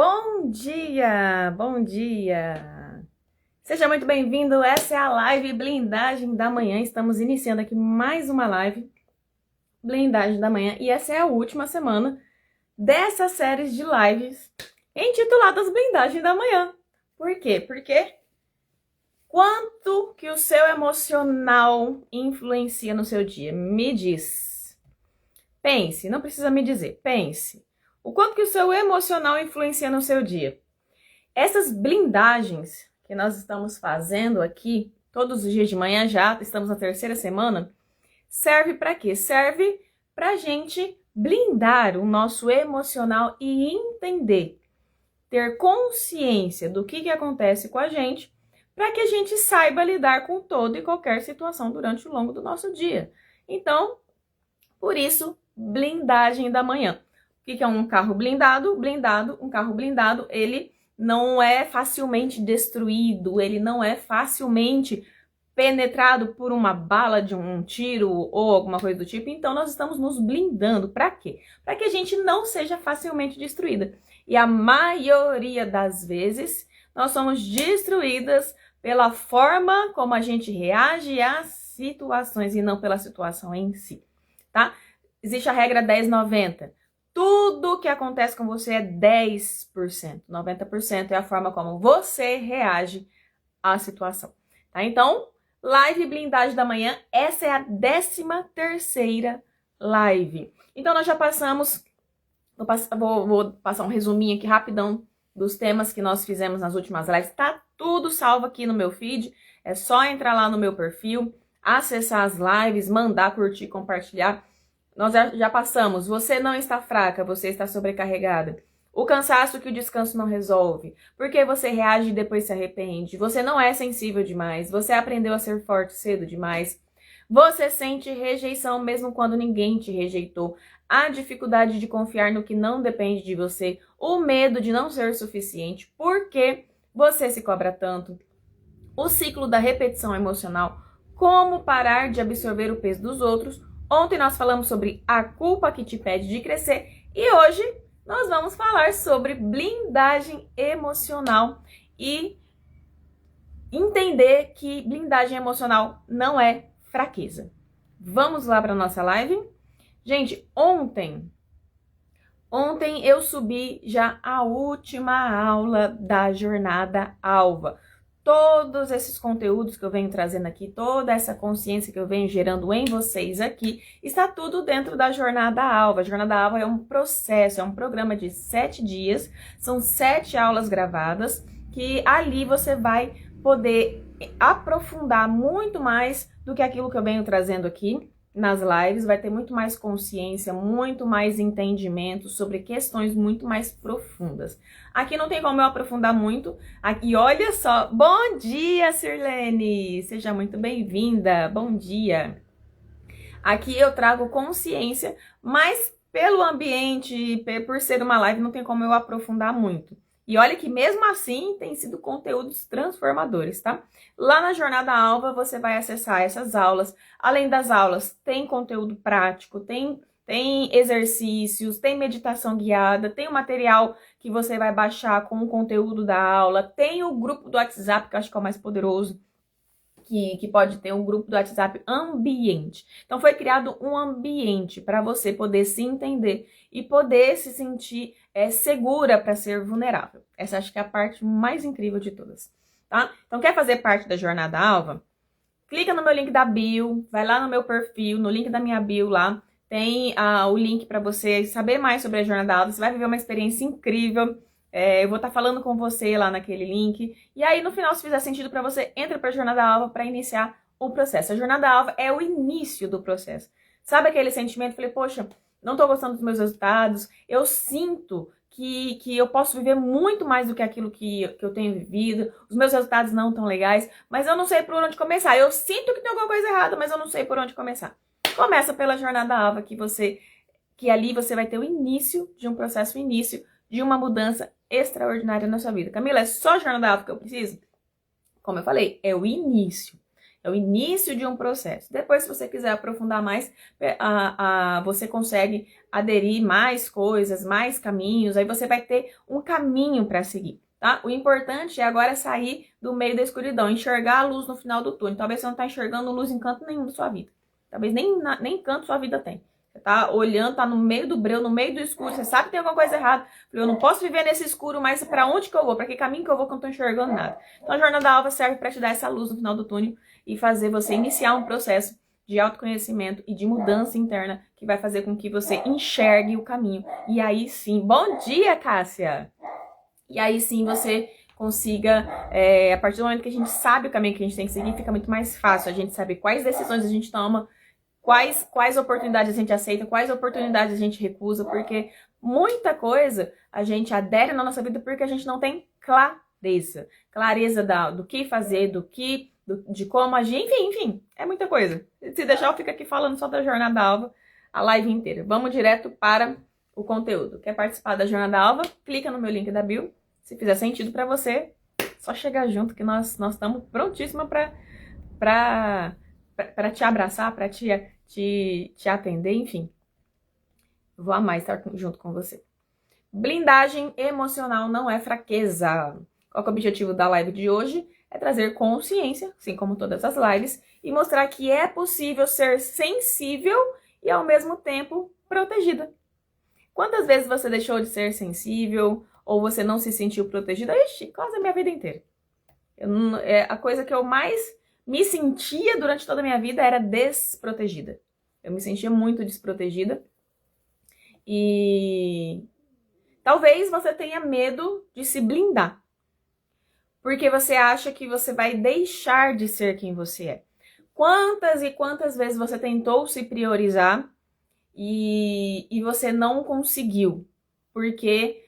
Bom dia, bom dia! Seja muito bem-vindo, essa é a live Blindagem da Manhã. Estamos iniciando aqui mais uma live Blindagem da Manhã e essa é a última semana dessa série de lives intituladas Blindagem da Manhã. Por quê? Porque quanto que o seu emocional influencia no seu dia? Me diz. Pense, não precisa me dizer, pense. O quanto que o seu emocional influencia no seu dia? Essas blindagens que nós estamos fazendo aqui, todos os dias de manhã já, estamos na terceira semana, serve para quê? Serve para a gente blindar o nosso emocional e entender, ter consciência do que acontece com a gente, para que a gente saiba lidar com toda e qualquer situação durante o longo do nosso dia. Então, por isso, blindagem da manhã. O que é um carro blindado? Um carro blindado, ele não é facilmente destruído, ele não é facilmente penetrado por uma bala de um tiro ou alguma coisa do tipo. Então, nós estamos nos blindando. Para quê? Para que a gente não seja facilmente destruída. E a maioria das vezes, nós somos destruídas pela forma como a gente reage às situações e não pela situação em si, tá? Existe a regra 10-90. Tudo que acontece com você é 10%. 90% é a forma como você reage à situação. Tá? Então, live Blindagem da Manhã, essa é a 13ª live. Então, nós já passamos, vou passar um resuminho aqui rapidão dos temas que nós fizemos nas últimas lives. Tá tudo salvo aqui no meu feed, é só entrar lá no meu perfil, acessar as lives, mandar, curtir, compartilhar. Nós já passamos, você não está fraca, você está sobrecarregada. O cansaço que o descanso não resolve. Porque você reage e depois se arrepende. Você não é sensível demais. Você aprendeu a ser forte cedo demais. Você sente rejeição mesmo quando ninguém te rejeitou. A dificuldade de confiar no que não depende de você. O medo de não ser suficiente. Por que você se cobra tanto? O ciclo da repetição emocional. Como parar de absorver o peso dos outros. Ontem nós falamos sobre a culpa que te impede de crescer e hoje nós vamos falar sobre blindagem emocional e entender que blindagem emocional não é fraqueza. Vamos lá para a nossa live? Gente, ontem eu subi já a última aula da Jornada Alva. Todos esses conteúdos que eu venho trazendo aqui, toda essa consciência que eu venho gerando em vocês aqui, está tudo dentro da Jornada Alva. A Jornada Alva é um processo, é um programa de 7 dias, são 7 aulas gravadas, que ali você vai poder aprofundar muito mais do que aquilo que eu venho trazendo aqui nas lives, vai ter muito mais consciência, muito mais entendimento sobre questões muito mais profundas. Aqui não tem como eu aprofundar muito. Aqui, olha só. Bom dia, Sirlene! Seja muito bem-vinda. Bom dia. Aqui eu trago consciência, mas pelo ambiente, por ser uma live, não tem como eu aprofundar muito. E olha que mesmo assim tem sido conteúdos transformadores, tá? Lá na Jornada Alva você vai acessar essas aulas. Além das aulas, tem conteúdo prático, tem exercícios, tem meditação guiada, tem o material que você vai baixar com o conteúdo da aula, tem o grupo do WhatsApp, que eu acho que é o mais poderoso, que pode ter um grupo do WhatsApp ambiente. Então foi criado um ambiente para você poder se entender e poder se sentir segura para ser vulnerável. Essa acho que é a parte mais incrível de todas, tá? Então quer fazer parte da Jornada Alva? Clica no meu link da bio, vai lá no meu perfil, no link da minha bio lá, tem o link para você saber mais sobre a Jornada Alva. Você vai viver uma experiência incrível. Eu vou estar falando com você lá naquele link. E aí, no final, se fizer sentido para você, entra para a Jornada Alva para iniciar o processo. A Jornada Alva é o início do processo. Sabe aquele sentimento? Falei, poxa, não estou gostando dos meus resultados. Eu sinto que eu posso viver muito mais do que aquilo que eu tenho vivido. Os meus resultados não estão legais, mas eu não sei por onde começar. Eu sinto que tem alguma coisa errada, mas eu não sei por onde começar. Começa pela Jornada Alva, que ali você vai ter o início de um processo, o início de uma mudança extraordinária na sua vida. Camila, é só Jornada Alva que eu preciso? Como eu falei, é o início. É o início de um processo. Depois, se você quiser aprofundar mais, você consegue aderir mais coisas, mais caminhos, aí você vai ter um caminho para seguir, tá? O importante é agora sair do meio da escuridão, enxergar a luz no final do túnel. Talvez você não está enxergando luz em canto nenhum da sua vida. Talvez nem canto sua vida tem. Você tá olhando, tá no meio do breu, no meio do escuro, você sabe que tem alguma coisa errada. Eu não posso viver nesse escuro, mas para onde que eu vou? Para que caminho que eu vou que eu não tô enxergando nada? Então a jornada alva serve para te dar essa luz no final do túnel e fazer você iniciar um processo de autoconhecimento e de mudança interna que vai fazer com que você enxergue o caminho. E aí sim, bom dia, Cássia! E aí sim você consiga, a partir do momento que a gente sabe o caminho que a gente tem que seguir, fica muito mais fácil a gente saber quais decisões a gente toma, quais oportunidades a gente aceita, quais oportunidades a gente recusa, porque muita coisa a gente adere na nossa vida porque a gente não tem clareza. Clareza do que fazer, de como agir, enfim, é muita coisa. Se deixar, eu fico aqui falando só da Jornada Alva a live inteira. Vamos direto para o conteúdo. Quer participar da Jornada Alva? Clica no meu link da bio. Se fizer sentido para você, só chegar junto que nós estamos prontíssimas para te abraçar, para te atender, enfim. Vou amar estar junto com você. Blindagem emocional não é fraqueza. Qual que é o objetivo da live de hoje? É trazer consciência, assim como todas as lives, e mostrar que é possível ser sensível e ao mesmo tempo protegida. Quantas vezes você deixou de ser sensível ou você não se sentiu protegida? Ixi, quase a minha vida inteira. A coisa que eu mais me sentia durante toda a minha vida era desprotegida. Eu me sentia muito desprotegida. E talvez você tenha medo de se blindar. Porque você acha que você vai deixar de ser quem você é. Quantas e quantas vezes você tentou se priorizar e você não conseguiu? Porque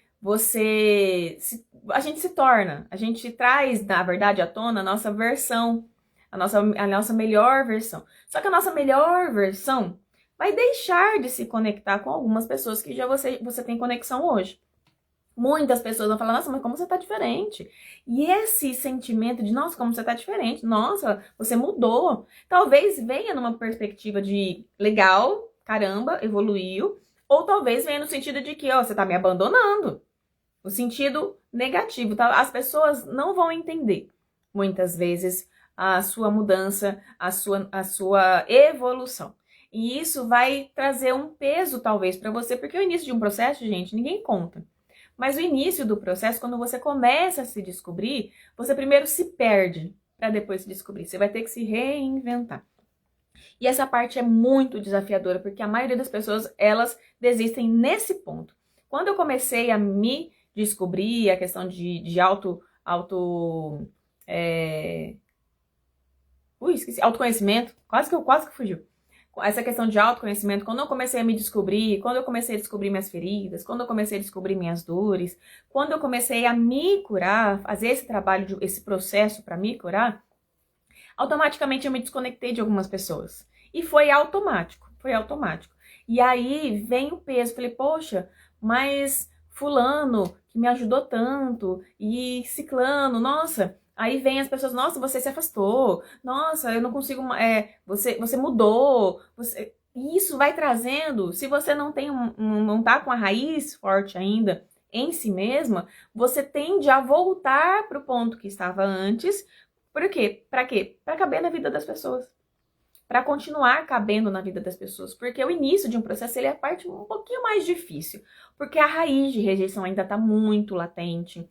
a gente traz, na verdade, à tona a nossa versão, a nossa melhor versão. Só que a nossa melhor versão vai deixar de se conectar com algumas pessoas que já você tem conexão hoje. Muitas pessoas vão falar, nossa, mas como você tá diferente? E esse sentimento de, nossa, como você tá diferente? Nossa, você mudou. Talvez venha numa perspectiva de, legal, caramba, evoluiu. Ou talvez venha no sentido de que, ó, você tá me abandonando. No sentido negativo, tá? As pessoas não vão entender, muitas vezes, a sua mudança, a sua evolução. E isso vai trazer um peso, talvez, para você, porque o início de um processo, gente, ninguém conta. Mas o início do processo, quando você começa a se descobrir, você primeiro se perde para depois se descobrir. Você vai ter que se reinventar. E essa parte é muito desafiadora, porque a maioria das pessoas, elas desistem nesse ponto. Quando eu comecei a me descobrir, a questão de autoconhecimento, quase que fugiu. Essa questão de autoconhecimento, quando eu comecei a me descobrir, quando eu comecei a descobrir minhas feridas, quando eu comecei a descobrir minhas dores, quando eu comecei a me curar, fazer esse trabalho, esse processo para me curar, automaticamente eu me desconectei de algumas pessoas. E foi automático. E aí vem o peso, falei, poxa, mas fulano que me ajudou tanto, e ciclano, nossa... Aí vem as pessoas, nossa, você se afastou, nossa, eu não consigo, você mudou, isso vai trazendo, se você não tá com a raiz forte ainda em si mesma, você tende a voltar para o ponto que estava antes. Por quê? Para quê? Para caber na vida das pessoas. Para continuar cabendo na vida das pessoas. Porque o início de um processo, ele é a parte um pouquinho mais difícil. Porque a raiz de rejeição ainda está muito latente.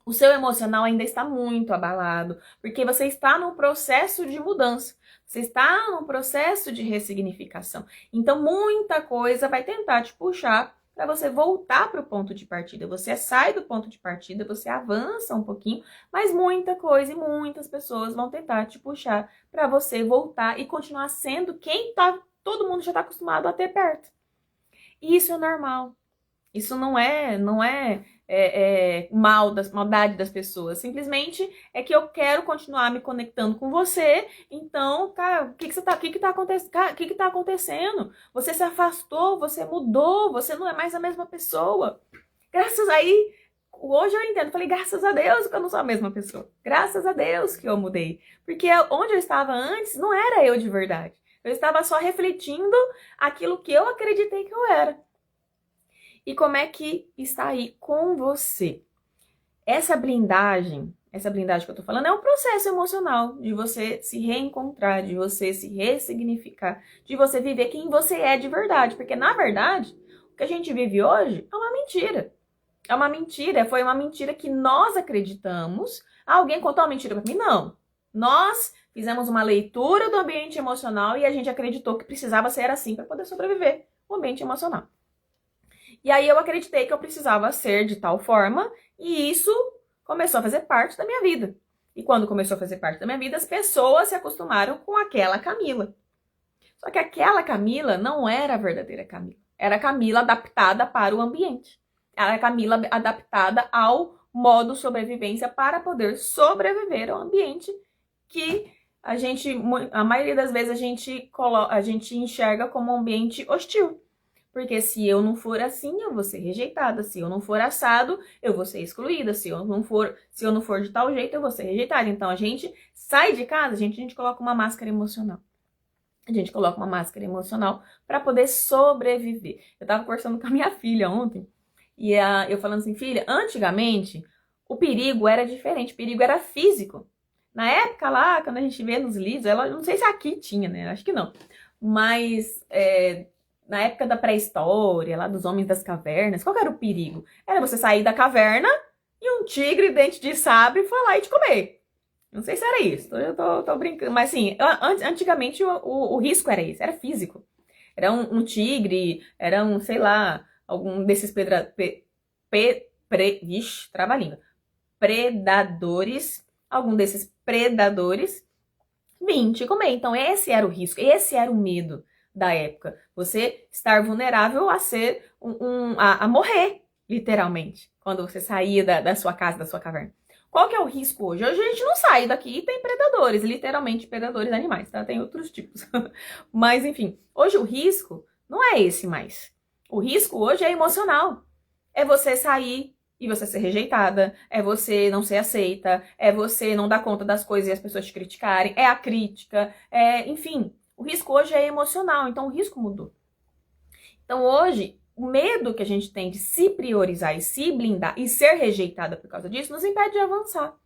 O seu emocional ainda está muito abalado, porque você está num processo de mudança, você está num processo de ressignificação. Então, muita coisa vai tentar te puxar para você voltar para o ponto de partida. Você sai do ponto de partida, você avança um pouquinho, mas muita coisa e muitas pessoas vão tentar te puxar para você voltar e continuar sendo quem todo mundo já está acostumado a ter perto. E isso é normal. Isso não é maldade das pessoas. Simplesmente é que eu quero continuar me conectando com você. Então, cara, o que tá acontecendo? Você se afastou, você mudou, você não é mais a mesma pessoa. Graças aí, hoje eu entendo, falei, graças a Deus que eu não sou a mesma pessoa. Graças a Deus que eu mudei. Porque onde eu estava antes não era eu de verdade. Eu estava só refletindo aquilo que eu acreditei que eu era. E como é que está aí com você? Essa blindagem que eu tô falando é um processo emocional de você se reencontrar, de você se ressignificar, de você viver quem você é de verdade. Porque, na verdade, o que a gente vive hoje é uma mentira. É uma mentira, foi uma mentira que nós acreditamos. Alguém contou uma mentira pra mim? Não. Nós fizemos uma leitura do ambiente emocional e a gente acreditou que precisava ser assim para poder sobreviver o ambiente emocional. E aí eu acreditei que eu precisava ser de tal forma e isso começou a fazer parte da minha vida. E quando começou a fazer parte da minha vida, as pessoas se acostumaram com aquela Camila. Só que aquela Camila não era a verdadeira Camila. Era a Camila adaptada para o ambiente. Era a Camila adaptada ao modo sobrevivência para poder sobreviver ao ambiente que a maioria das vezes a gente enxerga como um ambiente hostil. Porque se eu não for assim, eu vou ser rejeitada. Se eu não for assado, eu vou ser excluída. Se eu não for de tal jeito, eu vou ser rejeitada. Então a gente sai de casa, a gente coloca uma máscara emocional. A gente coloca uma máscara emocional para poder sobreviver. Eu tava conversando com a minha filha ontem e eu falando assim, filha, antigamente o perigo era diferente, o perigo era físico. Na época lá, quando a gente vê nos livros, ela não sei se aqui tinha, né? Acho que não. Mas na época da pré-história, lá dos homens das cavernas, qual que era o perigo? Era você sair da caverna e um tigre dente de sabre foi lá e te comer. Não sei se era isso, eu tô brincando. Mas assim, antigamente o risco era esse, era físico. Era um tigre, era sei lá, algum desses predadores, algum desses predadores vim te comer. Então esse era o risco, esse era o medo da época. Você estar vulnerável a ser a morrer, literalmente, quando você saía da sua casa, da sua caverna. Qual que é o risco hoje? Hoje a gente não sai daqui e tem predadores, literalmente predadores animais, tá? Tem outros tipos. Mas, enfim, hoje o risco não é esse mais. O risco hoje é emocional. É você sair e você ser rejeitada, é você não ser aceita, é você não dar conta das coisas e as pessoas te criticarem, é a crítica, enfim. O risco hoje é emocional, então o risco mudou. Então hoje, o medo que a gente tem de se priorizar e se blindar e ser rejeitada por causa disso nos impede de avançar.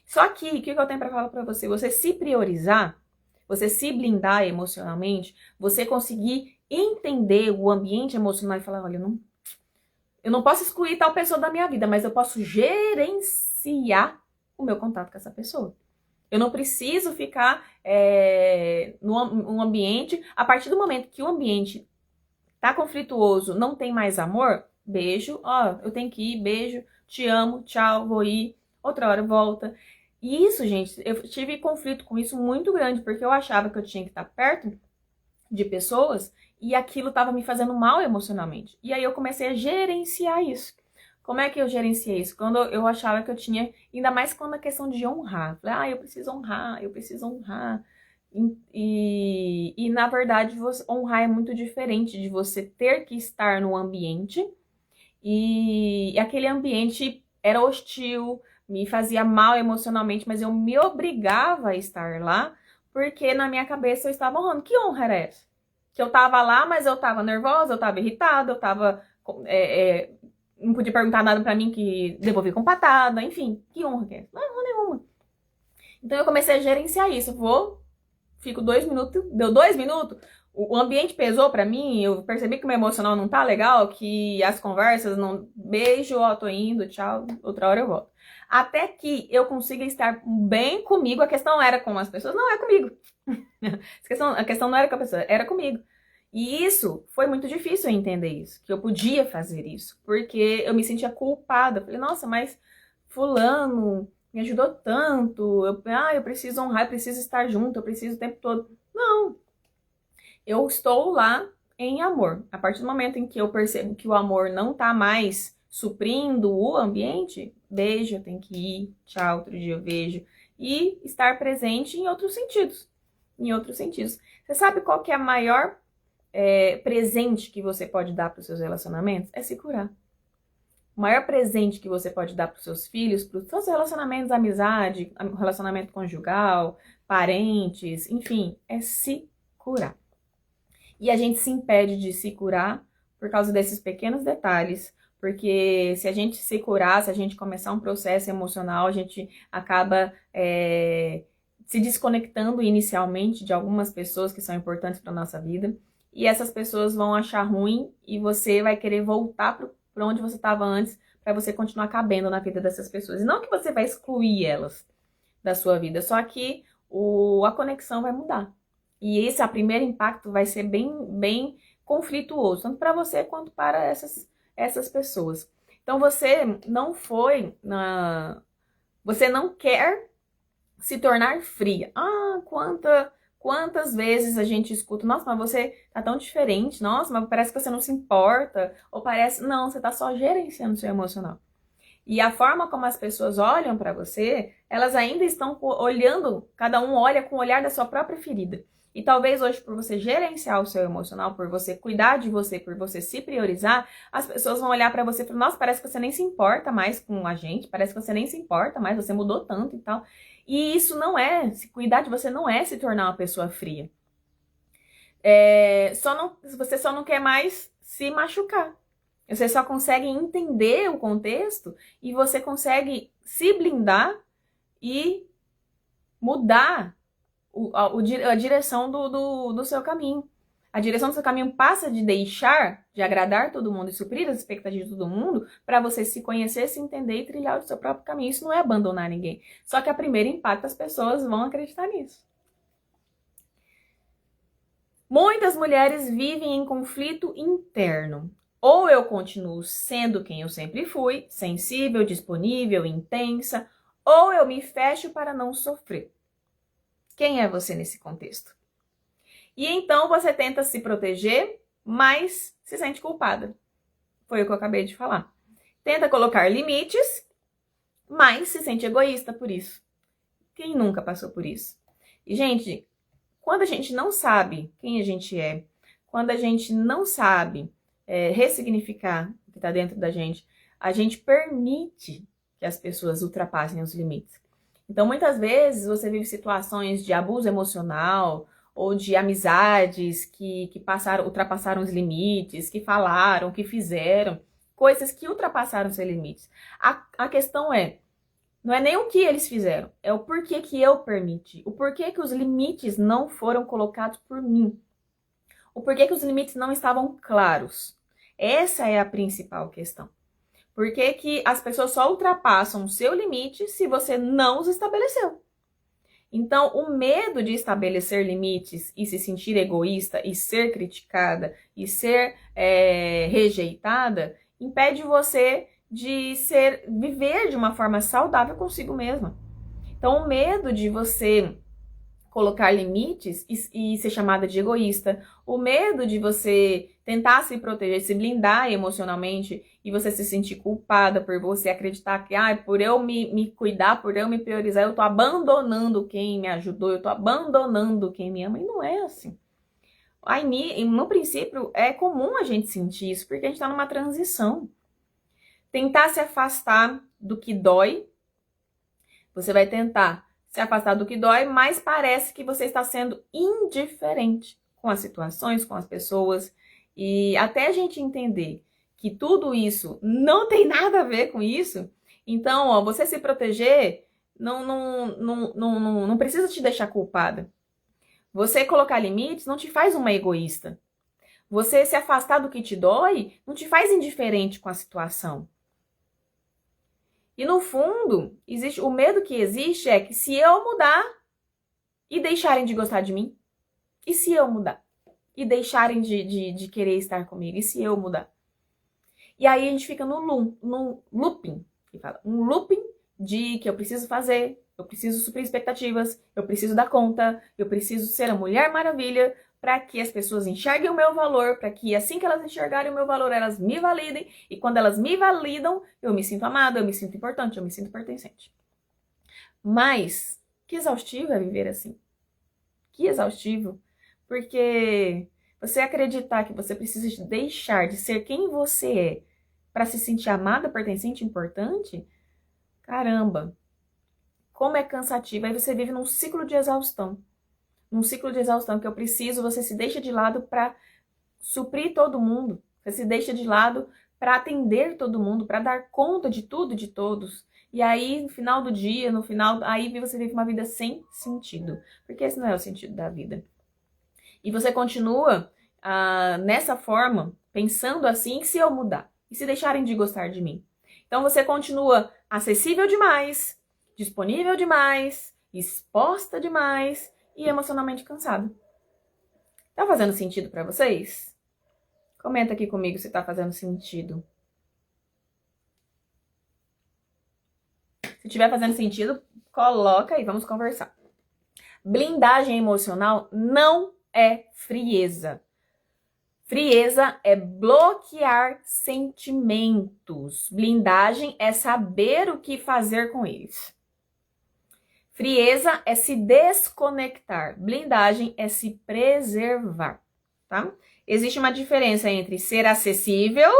Só que, o que eu tenho para falar para você? Você se priorizar, você se blindar emocionalmente, você conseguir entender o ambiente emocional e falar, olha, eu não posso excluir tal pessoa da minha vida, mas eu posso gerenciar o meu contato com essa pessoa. Eu não preciso ficar num ambiente, a partir do momento que o ambiente tá conflituoso, não tem mais amor, beijo, eu tenho que ir, beijo, te amo, tchau, vou ir, outra hora volta. E isso, gente, eu tive conflito com isso muito grande, porque eu achava que eu tinha que estar perto de pessoas e aquilo tava me fazendo mal emocionalmente. E aí eu comecei a gerenciar isso. Como é que eu gerenciei isso? Quando eu achava que eu tinha, ainda mais quando a questão de honrar. Falei, eu preciso honrar, eu preciso honrar. E na verdade, honrar é muito diferente de você ter que estar no ambiente e aquele ambiente era hostil, me fazia mal emocionalmente, mas eu me obrigava a estar lá porque na minha cabeça eu estava honrando. Que honra era essa? Que eu tava lá, mas eu tava nervosa, eu tava irritada, eu tava... não podia perguntar nada pra mim que devolvi com patada, enfim. Que honra que é essa? Não é honra nenhuma. Então eu comecei a gerenciar isso. Fico 2 minutos, deu 2 minutos, o ambiente pesou pra mim, eu percebi que o meu emocional não tá legal, que as conversas não... Beijo, tô indo, tchau, outra hora eu volto. Até que eu consiga estar bem comigo, a questão era com as pessoas, não é comigo. A questão não era com a pessoa, era comigo. E isso, foi muito difícil eu entender isso, que eu podia fazer isso, porque eu me sentia culpada. Eu falei, nossa, mas fulano me ajudou tanto, eu preciso honrar, eu preciso estar junto, eu preciso o tempo todo. Não, eu estou lá em amor. A partir do momento em que eu percebo que o amor não tá mais suprindo o ambiente, beijo, eu tenho que ir, tchau, outro dia eu vejo. E estar presente em outros sentidos. Em outros sentidos. Você sabe qual que é a maior presente que você pode dar para os seus relacionamentos? É se curar. O maior presente que você pode dar para os seus filhos, para os seus relacionamentos, amizade, relacionamento conjugal, parentes, enfim, é se curar. E a gente se impede de se curar por causa desses pequenos detalhes, porque se a gente se curar, se a gente começar um processo emocional, a gente acaba se desconectando inicialmente de algumas pessoas que são importantes para nossa vida, e essas pessoas vão achar ruim e você vai querer voltar para onde você estava antes, para você continuar cabendo na vida dessas pessoas. E não que você vai excluir elas da sua vida, só que a conexão vai mudar. E esse primeiro impacto vai ser bem conflituoso, tanto para você quanto para essas pessoas. Então você você não quer se tornar fria. Quantas vezes a gente escuta, nossa, mas você tá tão diferente, nossa, mas parece que você não se importa, ou parece, não, você tá só gerenciando o seu emocional. E a forma como as pessoas olham para você, elas ainda estão olhando, cada um olha com o olhar da sua própria ferida. E talvez hoje, por você gerenciar o seu emocional, por você cuidar de você, por você se priorizar, as pessoas vão olhar para você e falar, nossa, parece que você nem se importa mais com a gente, parece que você nem se importa mais, você mudou tanto e tal. E isso não é, se cuidar de você não é se tornar uma pessoa fria. Você só não quer mais se machucar. Você só consegue entender o contexto e você consegue se blindar e mudar a direção do seu caminho. A direção do seu caminho passa de deixar de agradar todo mundo e suprir as expectativas de todo mundo para você se conhecer, se entender e trilhar o seu próprio caminho. Isso não é abandonar ninguém. Só que a primeiro impacto as pessoas vão acreditar nisso. Muitas mulheres vivem em conflito interno. Ou eu continuo sendo quem eu sempre fui, sensível, disponível, intensa, ou eu me fecho para não sofrer. Quem é você nesse contexto? E então você tenta se proteger, mas se sente culpada. Foi o que eu acabei de falar. Tenta colocar limites, mas se sente egoísta por isso. Quem nunca passou por isso? E, gente, quando a gente não sabe quem a gente é, quando a gente não sabe ressignificar o que está dentro da gente, a gente permite que as pessoas ultrapassem os limites. Então, muitas vezes, você vive situações de abuso emocional ou de amizades que ultrapassaram os limites, que falaram, que fizeram, coisas que ultrapassaram seus limites. A questão não é nem o que eles fizeram, é o porquê que eu permiti, o porquê que os limites não foram colocados por mim, o porquê que os limites não estavam claros. Essa é a principal questão. Por que as pessoas só ultrapassam o seu limite se você não os estabeleceu? Então, o medo de estabelecer limites e se sentir egoísta e ser criticada e ser rejeitada impede você de viver de uma forma saudável consigo mesma. Então, o medo de você colocar limites e ser chamada de egoísta, o medo de você tentar se proteger, se blindar emocionalmente e você se sentir culpada por você acreditar que por eu me cuidar, por eu me priorizar, eu tô abandonando quem me ajudou, eu tô abandonando quem me ama, e não é assim. No princípio, é comum a gente sentir isso, porque a gente tá numa transição. Tentar se afastar do que dói, você vai tentar se afastar do que dói, mas parece que você está sendo indiferente com as situações, com as pessoas. E até a gente entender que tudo isso não tem nada a ver com isso, então, você se proteger não precisa te deixar culpada. Você colocar limites não te faz uma egoísta. Você se afastar do que te dói não te faz indiferente com a situação. E no fundo, o medo que existe é que se eu mudar e deixarem de gostar de mim, e se eu mudar e deixarem de querer estar comigo, e se eu mudar? E aí a gente fica no looping, um looping de que eu preciso fazer, eu preciso suprir expectativas, eu preciso dar conta, eu preciso ser a Mulher Maravilha, para que as pessoas enxerguem o meu valor, para que assim que elas enxergarem o meu valor, elas me validem, e quando elas me validam, eu me sinto amada, eu me sinto importante, eu me sinto pertencente. Mas, que exaustivo é viver assim. Que exaustivo. Porque você acreditar que você precisa deixar de ser quem você é para se sentir amada, pertencente, importante, caramba, como é cansativo. Aí você vive num ciclo de exaustão. Num ciclo de exaustão que eu preciso, você se deixa de lado para suprir todo mundo. Você se deixa de lado para atender todo mundo, para dar conta de tudo e de todos. E aí, no final do dia, aí você vive uma vida sem sentido. Porque esse não é o sentido da vida. E você continua nessa forma, pensando assim, se eu mudar? E se deixarem de gostar de mim? Então você continua acessível demais, disponível demais, exposta demais e emocionalmente cansado. Tá fazendo sentido pra vocês? Comenta aqui comigo se tá fazendo sentido. Se tiver fazendo sentido, coloca aí, vamos conversar. Blindagem emocional não é frieza. Frieza é bloquear sentimentos. Blindagem é saber o que fazer com eles. Frieza é se desconectar. Blindagem é se preservar, tá? Existe uma diferença entre ser acessível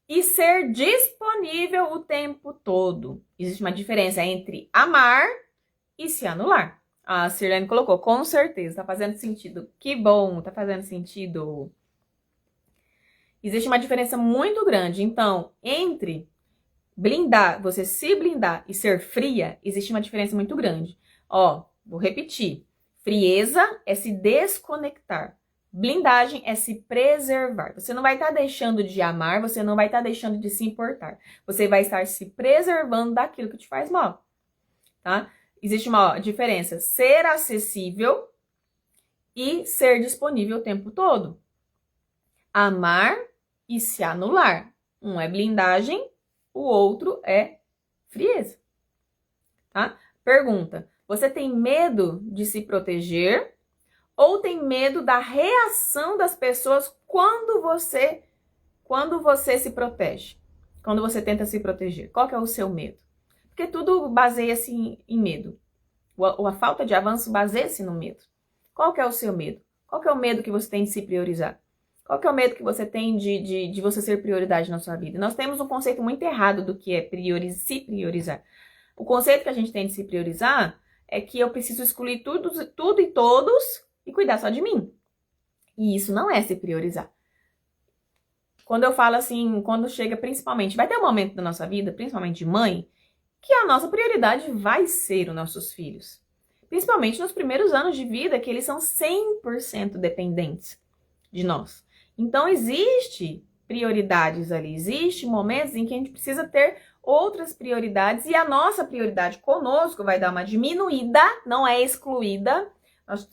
e ser disponível o tempo todo. Existe uma diferença entre amar e se anular. A Sirlene colocou, com certeza, tá fazendo sentido. Que bom, tá fazendo sentido. Existe uma diferença muito grande. Então, entre você se blindar e ser fria, existe uma diferença muito grande. Ó, vou repetir. Frieza é se desconectar. Blindagem é se preservar. Você não vai estar deixando de amar, você não vai estar deixando de se importar. Você vai estar se preservando daquilo que te faz mal, tá? Existe uma diferença. Ser acessível e ser disponível o tempo todo. Amar e se anular. Um é blindagem, o outro é frieza, tá? Pergunta, você tem medo de se proteger ou tem medo da reação das pessoas quando você se protege? Quando você tenta se proteger? Qual que é o seu medo? Porque tudo baseia-se em medo. A falta de avanço baseia-se no medo. Qual que é o seu medo? Qual que é o medo que você tem de se priorizar? Qual que é o medo que você tem de você ser prioridade na sua vida? Nós temos um conceito muito errado do que é se priorizar. O conceito que a gente tem de se priorizar é que eu preciso excluir tudo e todos e cuidar só de mim. E isso não é se priorizar. Quando eu falo assim, quando chega principalmente, vai ter um momento da nossa vida, principalmente de mãe, que a nossa prioridade vai ser os nossos filhos. Principalmente nos primeiros anos de vida, que eles são 100% dependentes de nós. Então, existe prioridades ali, existe momentos em que a gente precisa ter outras prioridades e a nossa prioridade conosco vai dar uma diminuída, não é excluída.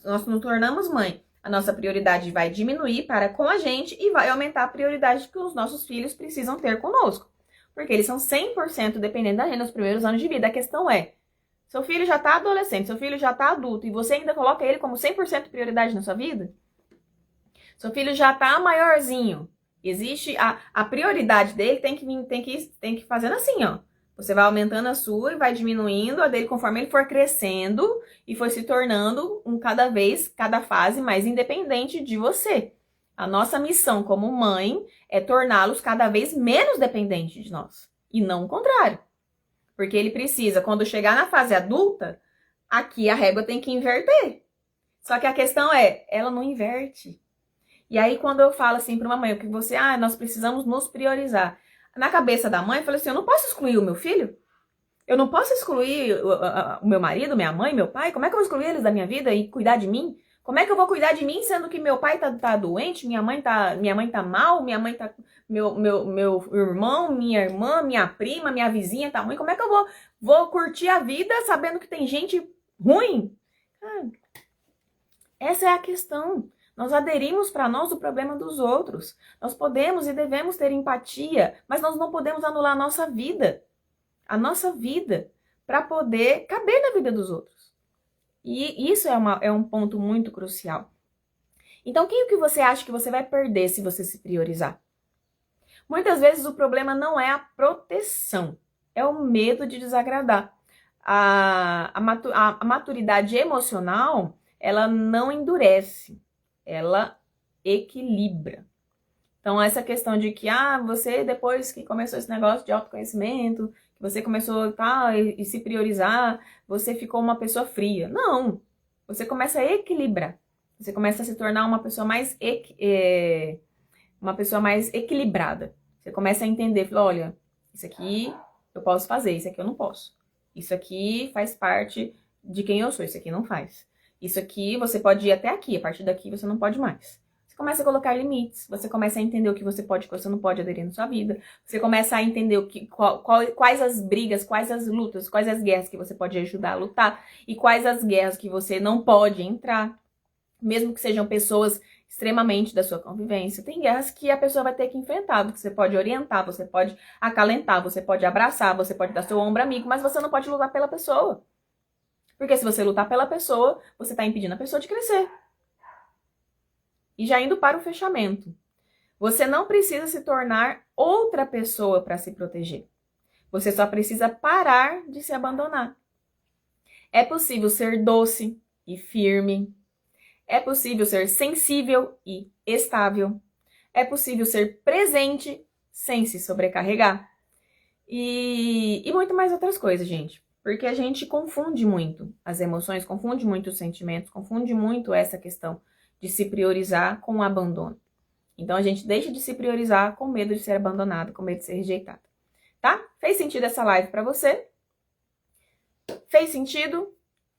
Nós nos tornamos mãe. A nossa prioridade vai diminuir para com a gente e vai aumentar a prioridade que os nossos filhos precisam ter conosco. Porque eles são 100% dependentes da gente nos primeiros anos de vida. A questão é, seu filho já está adolescente, seu filho já está adulto e você ainda coloca ele como 100% prioridade na sua vida? Seu filho já tá maiorzinho. Existe a prioridade dele, tem que fazendo assim, ó. Você vai aumentando a sua e vai diminuindo a dele conforme ele for crescendo e for se tornando cada fase mais independente de você. A nossa missão como mãe é torná-los cada vez menos dependentes de nós. E não o contrário. Porque ele precisa, quando chegar na fase adulta, aqui a régua tem que inverter. Só que a questão é, ela não inverte. E aí, quando eu falo assim para uma mãe, que nós precisamos nos priorizar. Na cabeça da mãe, eu falei assim, eu não posso excluir o meu filho? Eu não posso excluir o meu marido, minha mãe, meu pai? Como é que eu vou excluir eles da minha vida e cuidar de mim? Como é que eu vou cuidar de mim, sendo que meu pai tá doente, minha mãe tá mal, meu irmão, minha irmã, minha prima, minha vizinha tá ruim? Como é que eu vou curtir a vida sabendo que tem gente ruim? Essa é a questão. Nós aderimos para nós o problema dos outros. Nós podemos e devemos ter empatia, mas nós não podemos anular a nossa vida. A nossa vida, para poder caber na vida dos outros. E isso é um ponto muito crucial. Então, quem que você acha que você vai perder se você se priorizar? Muitas vezes o problema não é a proteção, é o medo de desagradar. A maturidade emocional, ela não endurece. Ela equilibra. Então, essa questão de que, você, depois que começou esse negócio de autoconhecimento, que você começou e se priorizar, você ficou uma pessoa fria. Não! Você começa a equilibrar. Você começa a se tornar uma pessoa mais equilibrada. Você começa a entender, fala, olha, isso aqui eu posso fazer, isso aqui eu não posso. Isso aqui faz parte de quem eu sou, isso aqui não faz. Isso aqui você pode ir até aqui, a partir daqui você não pode mais. Você começa a colocar limites, você começa a entender o que você pode e o que você não pode aderir na sua vida. Você começa a entender quais as brigas, quais as lutas, quais as guerras que você pode ajudar a lutar e quais as guerras que você não pode entrar, mesmo que sejam pessoas extremamente da sua convivência. Tem guerras que a pessoa vai ter que enfrentar, você pode orientar, você pode acalentar, você pode abraçar, você pode dar seu ombro amigo, mas você não pode lutar pela pessoa. Porque se você lutar pela pessoa, você está impedindo a pessoa de crescer. E já indo para o fechamento. Você não precisa se tornar outra pessoa para se proteger. Você só precisa parar de se abandonar. É possível ser doce e firme. É possível ser sensível e estável. É possível ser presente sem se sobrecarregar. E muito mais outras coisas, gente. Porque a gente confunde muito as emoções, confunde muito os sentimentos, confunde muito essa questão de se priorizar com o abandono. Então a gente deixa de se priorizar com medo de ser abandonado, com medo de ser rejeitado. Tá? Fez sentido essa live pra você? Fez sentido?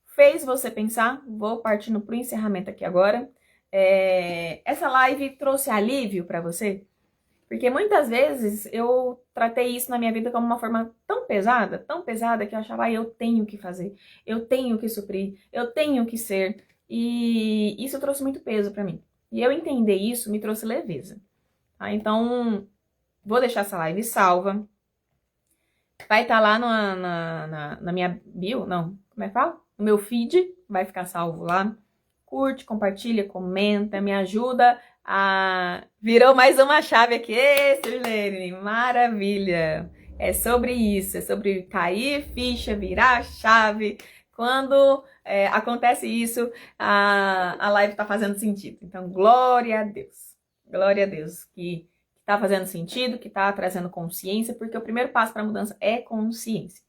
Fez você pensar? Vou partindo pro encerramento aqui agora. Essa live trouxe alívio pra você? Porque muitas vezes eu tratei isso na minha vida como uma forma tão pesada que eu achava, eu tenho que fazer, eu tenho que suprir, eu tenho que ser. E isso trouxe muito peso pra mim. E eu entender isso me trouxe leveza. Tá? Então, vou deixar essa live salva. Vai estar lá na minha bio, não, como é que fala? No meu feed, vai ficar salvo lá. Curte, compartilha, comenta, me ajuda a... Virou mais uma chave aqui. Sirlene, maravilha! É sobre isso, é sobre cair ficha, virar a chave. Quando acontece isso, a live tá fazendo sentido. Então, glória a Deus. Glória a Deus que tá fazendo sentido, que tá trazendo consciência, porque o primeiro passo para a mudança é consciência.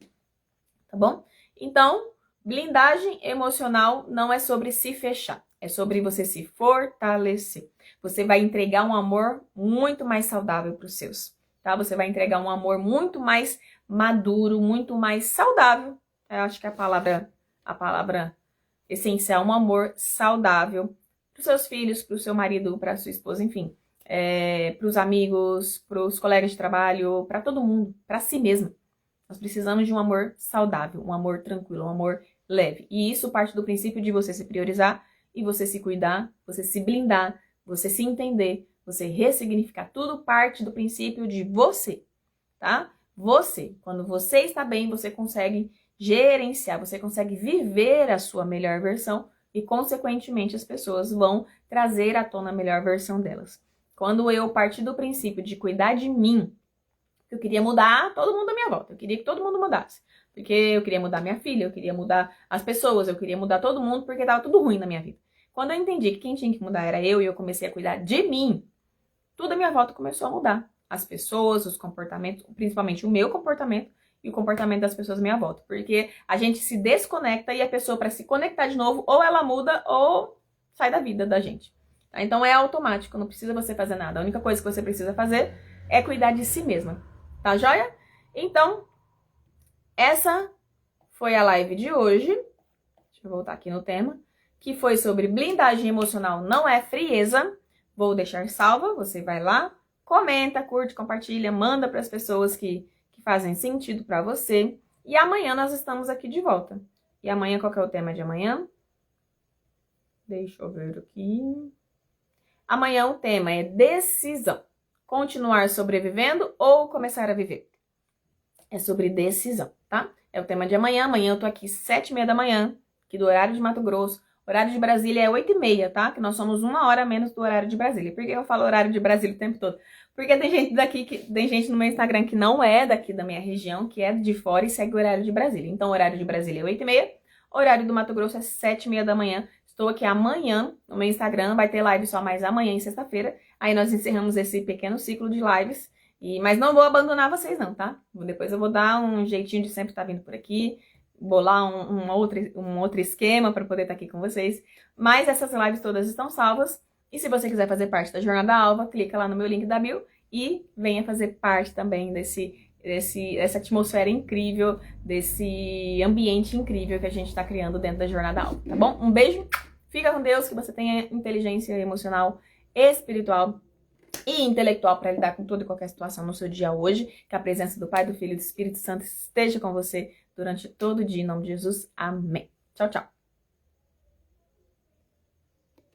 Tá bom? Então, blindagem emocional não é sobre se fechar, é sobre você se fortalecer. Você vai entregar um amor muito mais saudável para os seus, tá? Você vai entregar um amor muito mais maduro, muito mais saudável. Eu acho que é a palavra essencial, um amor saudável para os seus filhos, para o seu marido, para a sua esposa, enfim. Para os amigos, para os colegas de trabalho, para todo mundo, para si mesmo. Nós precisamos de um amor saudável, um amor tranquilo, um amor leve. E isso parte do princípio de você se priorizar e você se cuidar, você se blindar, você se entender, você ressignificar. Tudo parte do princípio de você, tá? Você. Quando você está bem, você consegue gerenciar, você consegue viver a sua melhor versão e, consequentemente, as pessoas vão trazer à tona a melhor versão delas. Quando eu parti do princípio de cuidar de mim, eu queria mudar todo mundo à minha volta. Eu queria que todo mundo mudasse. Porque eu queria mudar minha filha, eu queria mudar as pessoas, eu queria mudar todo mundo porque tava tudo ruim na minha vida. Quando eu entendi que quem tinha que mudar era eu e eu comecei a cuidar de mim, tudo à minha volta começou a mudar. As pessoas, os comportamentos, principalmente o meu comportamento e o comportamento das pessoas à minha volta. Porque a gente se desconecta e a pessoa, para se conectar de novo, ou ela muda ou sai da vida da gente. Então é automático, não precisa você fazer nada. A única coisa que você precisa fazer é cuidar de si mesma. Tá joia? Então, essa foi a live de hoje. Deixa eu voltar aqui no tema. Que foi sobre blindagem emocional não é frieza. Vou deixar salva, você vai lá, comenta, curte, compartilha, manda para as pessoas que fazem sentido para você. E amanhã nós estamos aqui de volta. E amanhã, qual que é o tema de amanhã? Deixa eu ver aqui. Amanhã o tema é decisão. Continuar sobrevivendo ou começar a viver? É sobre decisão, tá? É o tema de amanhã. Amanhã eu tô aqui 7h30 da manhã, aqui do horário de Mato Grosso. O horário de Brasília é 8h30, tá? Que nós somos 1 hora menos do horário de Brasília. Por que eu falo horário de Brasília o tempo todo? Porque tem gente daqui, tem gente no meu Instagram que não é daqui da minha região, que é de fora e segue o horário de Brasília. Então, o horário de Brasília é 8h30, o horário do Mato Grosso é 7h30 da manhã. Estou aqui amanhã no meu Instagram, vai ter live só mais amanhã, em sexta-feira, Aí nós encerramos esse pequeno ciclo de lives. Mas não vou abandonar vocês não, tá? Depois eu vou dar um jeitinho de sempre estar vindo por aqui, bolar um outro esquema para poder estar aqui com vocês. Mas essas lives todas estão salvas. E se você quiser fazer parte da Jornada Alva, clica lá no meu link da bio e venha fazer parte também dessa atmosfera incrível, desse ambiente incrível que a gente está criando dentro da Jornada Alva, tá bom? Um beijo, fica com Deus, que você tenha inteligência emocional, espiritual e intelectual para lidar com toda e qualquer situação no seu dia hoje. Que a presença do Pai, do Filho e do Espírito Santo esteja com você durante todo o dia, em nome de Jesus. Amém. Tchau, tchau.